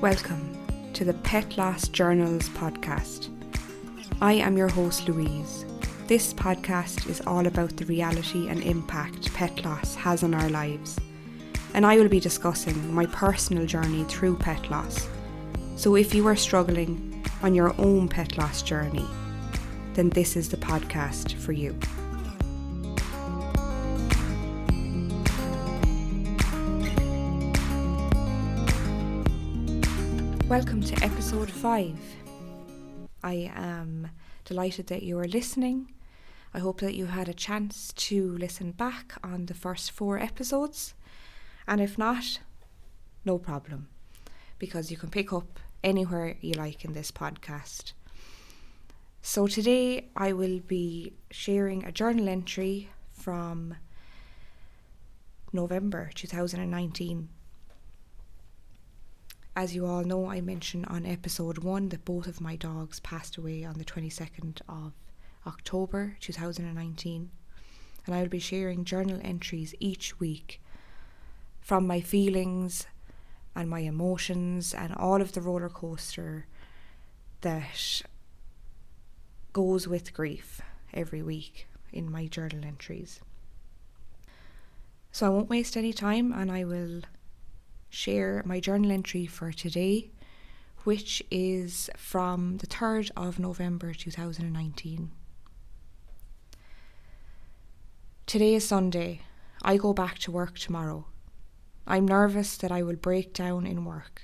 Welcome to the Pet Loss Journals podcast. I am your host Louise. This podcast is all about the reality and impact pet loss has on our lives, and I will be discussing my personal journey through pet loss. So if you are struggling on your own pet loss journey, then this is the podcast for you. Welcome to episode 5. I am delighted that you are listening. I hope that you had a chance to listen back on the first 4 episodes. And if not, no problem, because you can pick up anywhere you like in this podcast. So today I will be sharing a journal entry from November 2019. As you all know, I mentioned on episode 1 that both of my dogs passed away on the 22nd of October 2019. And I will be sharing journal entries each week from my feelings and my emotions and all of the roller coaster that goes with grief every week in my journal entries. So I won't waste any time, and I will share my journal entry for today, which is from the 3rd of November 2019. Today is Sunday. I go back to work tomorrow. I'm nervous that I will break down in work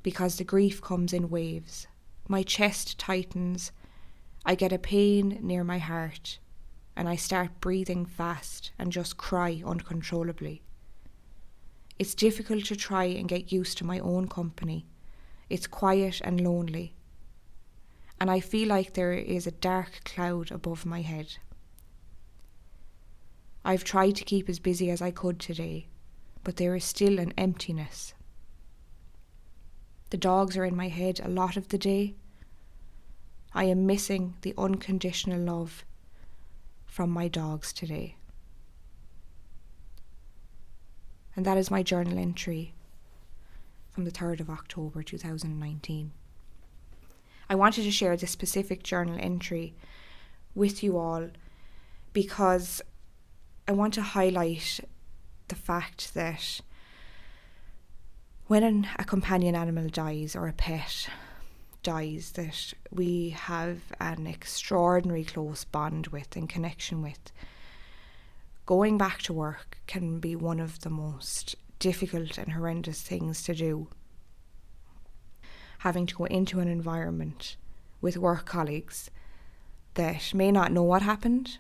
because the grief comes in waves. My chest tightens, I get a pain near my heart, and I start breathing fast and just cry uncontrollably. It's difficult to try and get used to my own company. It's quiet and lonely. And I feel like there is a dark cloud above my head. I've tried to keep as busy as I could today, but there is still an emptiness. The dogs are in my head a lot of the day. I am missing the unconditional love from my dogs today. And that is my journal entry from the 3rd of October 2019. I wanted to share this specific journal entry with you all because I want to highlight the fact that when a companion animal dies or a pet dies that we have an extraordinary close bond with and connection with, going back to work can be one of the most difficult and horrendous things to do. Having to go into an environment with work colleagues that may not know what happened,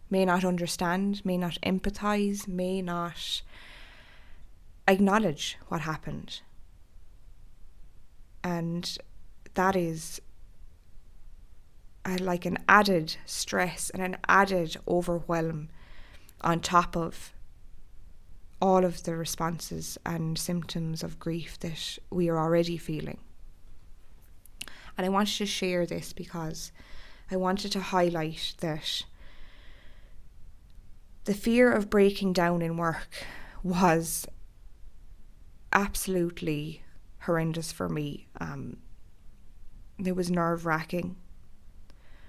may not understand, may not empathise, may not acknowledge what happened. And that is like an added stress and an added overwhelm on top of all of the responses and symptoms of grief that we are already feeling. And I wanted to share this because I wanted to highlight that the fear of breaking down in work was absolutely horrendous for me. It was nerve-wracking.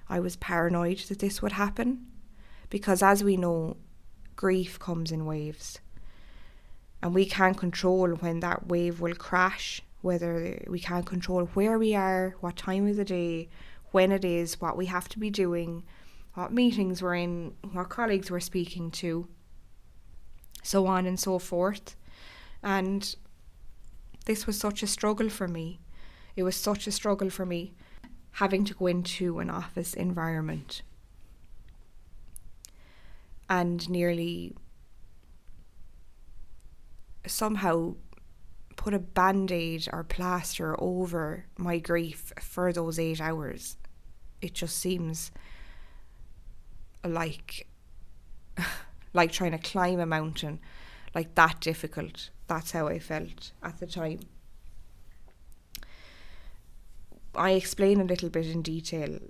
I was paranoid that this would happen because, as we know, grief comes in waves, and we can't control when that wave will crash, whether we can't control where we are, what time of the day, when it is, what we have to be doing, what meetings we're in, what colleagues we're speaking to, so on and so forth. And this was such a struggle for me. It was such a struggle for me having to go into an office environment and nearly somehow put a band-aid or plaster over my grief for those 8 hours. It just seems like trying to climb a mountain, like that difficult. That's how I felt at the time. I explain a little bit in detail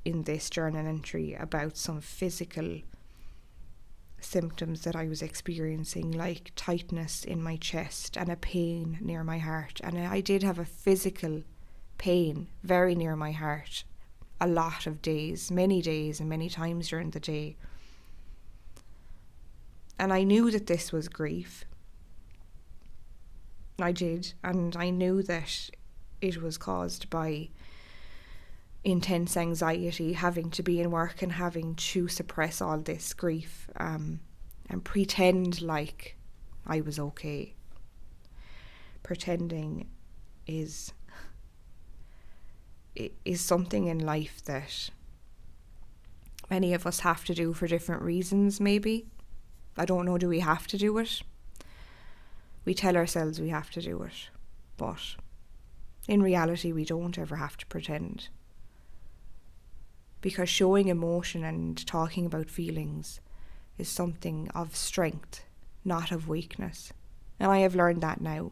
in this journal entry about some physical symptoms that I was experiencing, like tightness in my chest and a pain near my heart. And I did have a physical pain very near my heart a lot of days and many times during the day. And I knew that this was grief. I did, and I knew that it was caused by intense anxiety, having to be in work and having to suppress all this grief and pretend like I was okay. Pretending is something in life that many of us have to do for different reasons, maybe. I don't know, do we have to do it? We tell ourselves we have to do it, but in reality we don't ever have to pretend. Because showing emotion and talking about feelings is something of strength, not of weakness. And I have learned that now.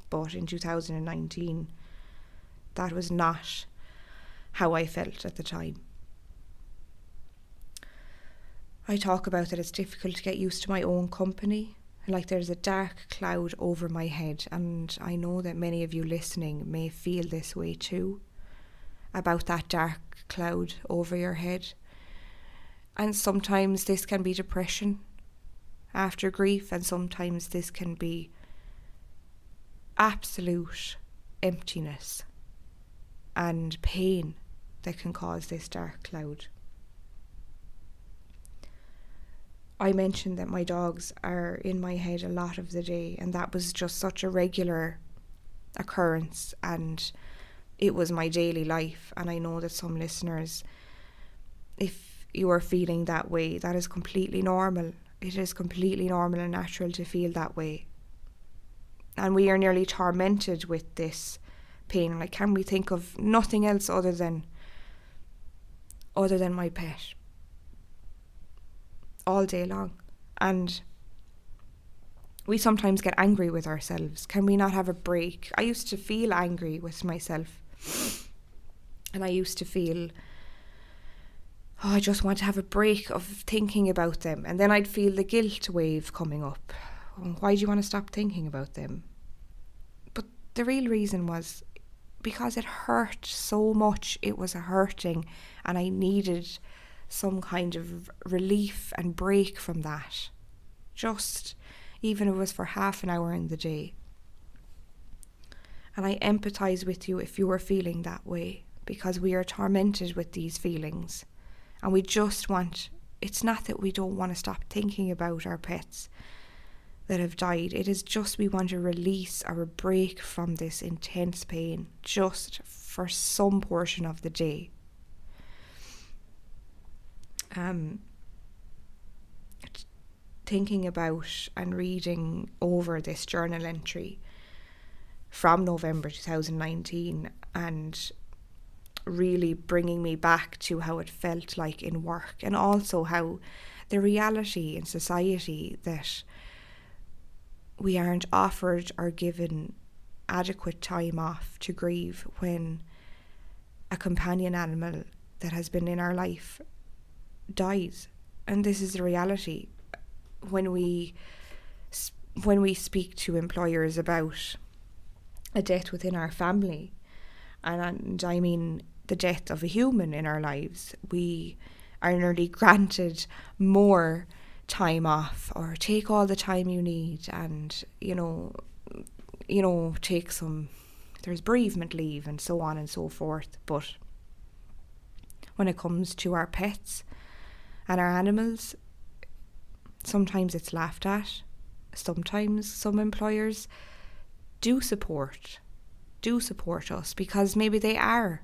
But in 2019, that was not how I felt at the time. I talk about that it's difficult to get used to my own company. Like there's a dark cloud over my head, and I know that many of you listening may feel this way too, about that dark cloud over your head. And sometimes this can be depression after grief, and sometimes this can be absolute emptiness and pain that can cause this dark cloud. I mentioned that my dogs are in my head a lot of the day, and that was just such a regular occurrence, and it was my daily life. And I know that some listeners, if you are feeling that way, that is completely normal. It is completely normal and natural to feel that way. And we are nearly tormented with this pain. Like, can we think of nothing else other than my pet all day long? And we sometimes get angry with ourselves. Can we not have a break? I used to feel angry with myself, and I used to feel, I just want to have a break of thinking about them. And then I'd feel the guilt wave coming up. Why do you want to stop thinking about them? But the real reason was because it hurt so much. It was hurting, and I needed some kind of relief and break from that. Just, even if it was for half an hour in the day. And I empathise with you if you are feeling that way, because we are tormented with these feelings. And we just want, it's not that we don't want to stop thinking about our pets that have died. It is just we want a release or a break from this intense pain, just for some portion of the day. Thinking about and reading over this journal entry from November 2019 and really bringing me back to how it felt like in work, and also how the reality in society that we aren't offered or given adequate time off to grieve when a companion animal that has been in our life dies. And this is the reality. When we speak to employers about a death within our family, and I mean the death of a human in our lives, we are nearly granted more time off, or take all the time you need, and you know take some, there's bereavement leave and so on and so forth. But when it comes to our pets and our animals, sometimes it's laughed at. Sometimes some employers do support us because maybe they are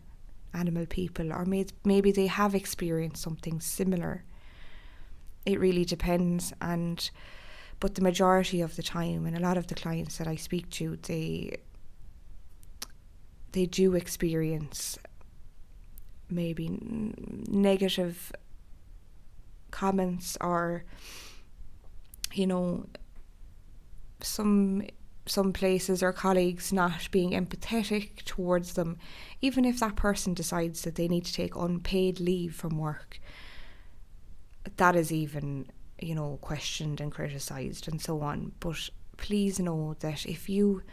animal people, or maybe they have experienced something similar. It really depends. But the majority of the time, and a lot of the clients that I speak to, they do experience maybe negative comments, or some places or colleagues not being empathetic towards them, even if that person decides that they need to take unpaid leave from work. That is even questioned and criticised and so on. But please know that if you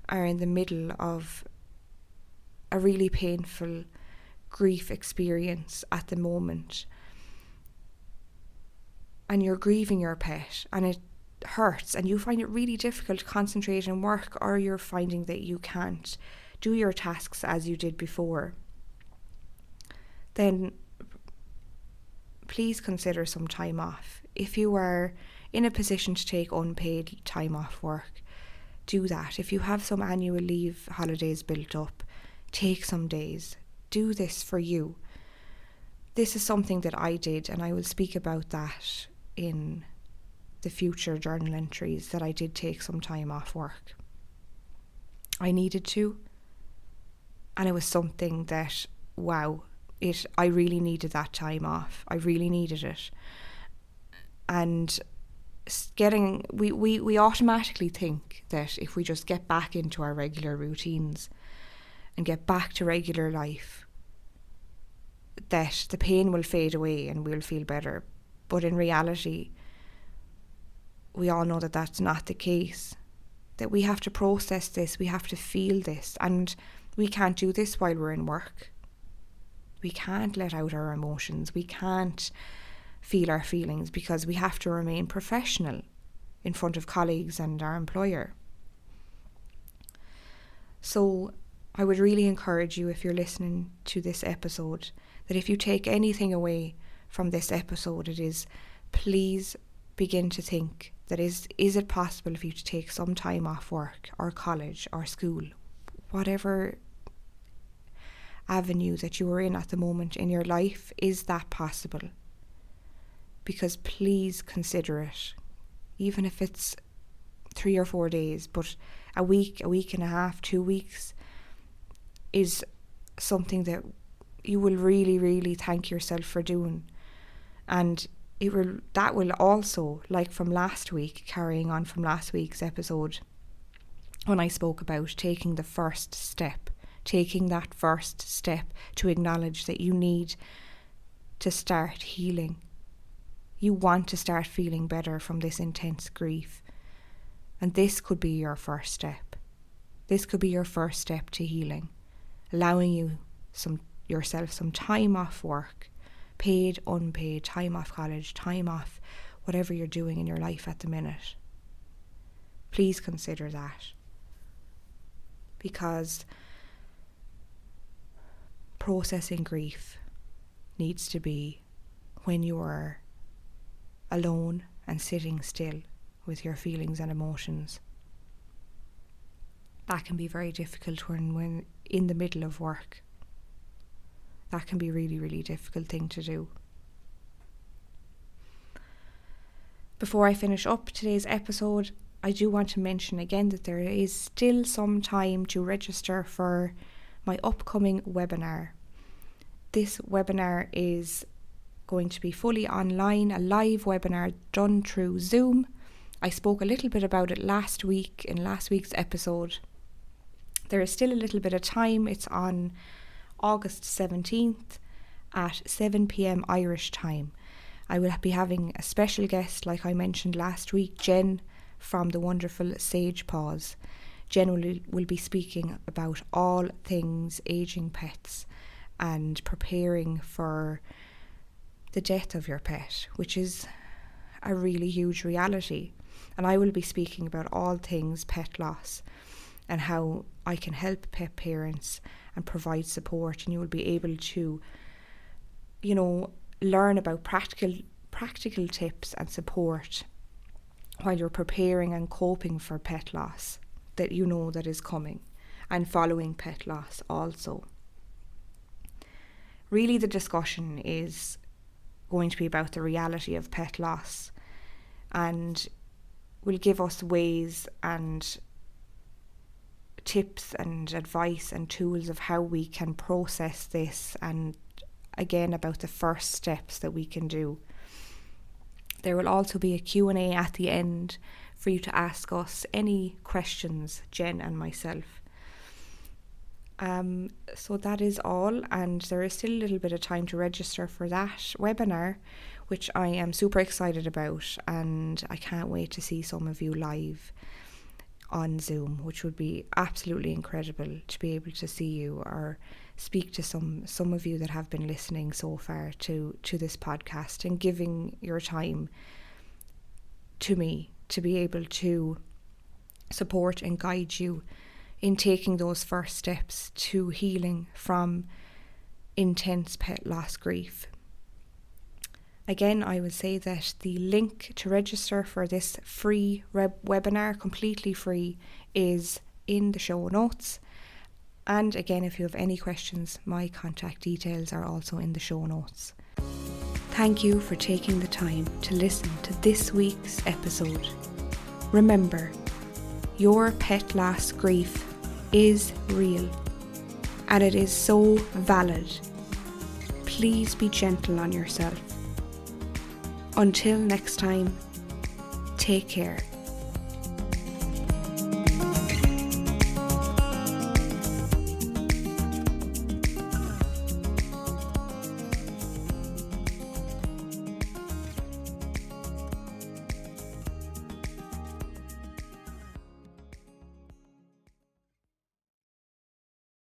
are in the middle of a really painful grief experience at the moment, and you're grieving your pet and it hurts and you find it really difficult to concentrate and work, or you're finding that you can't do your tasks as you did before, then please consider some time off. If you are in a position to take unpaid time off work, do that. If you have some annual leave holidays built up, take some days. Do this for you. This is something that I did, and I will speak about that in the future journal entries, that I did take some time off work. I needed to, and it was something that, I really needed that time off. I really needed it. And we automatically think that if we just get back into our regular routines and get back to regular life, that the pain will fade away and we'll feel better. But in reality, we all know that that's not the case. That we have to process this, we have to feel this, and we can't do this while we're in work. We can't let out our emotions. We can't feel our feelings because we have to remain professional in front of colleagues and our employer. So I would really encourage you, if you're listening to this episode, that if you take anything away from this episode, it is, please begin to think that is it possible for you to take some time off work or college or school, whatever avenue that you are in at the moment in your life, is that possible? Because please consider it, even if it's 3 or 4 days, but a week and a half, 2 weeks is something that you will really, really thank yourself for doing. And that will also, like from last week, carrying on from last week's episode, when I spoke about taking that first step to acknowledge that you need to start healing. You want to start feeling better from this intense grief. And this could be your first step. This could be your first step to healing, allowing yourself some time off work, paid, unpaid, time off college, time off whatever you're doing in your life at the minute. Please consider that. Because processing grief needs to be when you are alone and sitting still with your feelings and emotions. That can be very difficult when in the middle of work. That can be a really, really difficult thing to do. Before I finish up today's episode, I do want to mention again that there is still some time to register for my upcoming webinar. This webinar is going to be fully online, a live webinar done through Zoom. I spoke a little bit about it last week in last week's episode. There is still a little bit of time. It's on August 17th at 7 p.m. Irish time. I will be having a special guest, like I mentioned last week, Jen from the wonderful Sage Paws. Jen will be speaking about all things aging pets and preparing for the death of your pet, which is a really huge reality. And I will be speaking about all things pet loss and how I can help pet parents and provide support, and you will be able to, learn about practical tips and support while you're preparing and coping for pet loss that that is coming, and following pet loss also. Really, the discussion is going to be about the reality of pet loss, and will give us ways and tips and advice and tools of how we can process this, and again about the first steps that we can do. There will also be a Q&A at the end for you to ask us any questions, Jen and myself. So that is all, and there is still a little bit of time to register for that webinar, which I am super excited about, and I can't wait to see some of you live on Zoom, which would be absolutely incredible to be able to see you or speak to some of you that have been listening so far to this podcast and giving your time to me to be able to support and guide you in taking those first steps to healing from intense pet loss grief. Again, I would say that the link to register for this free webinar, completely free, is in the show notes. And again, if you have any questions, my contact details are also in the show notes. Thank you for taking the time to listen to this week's episode. Remember, your pet loss grief is real, and it is so valid. Please be gentle on yourself. Until next time, take care.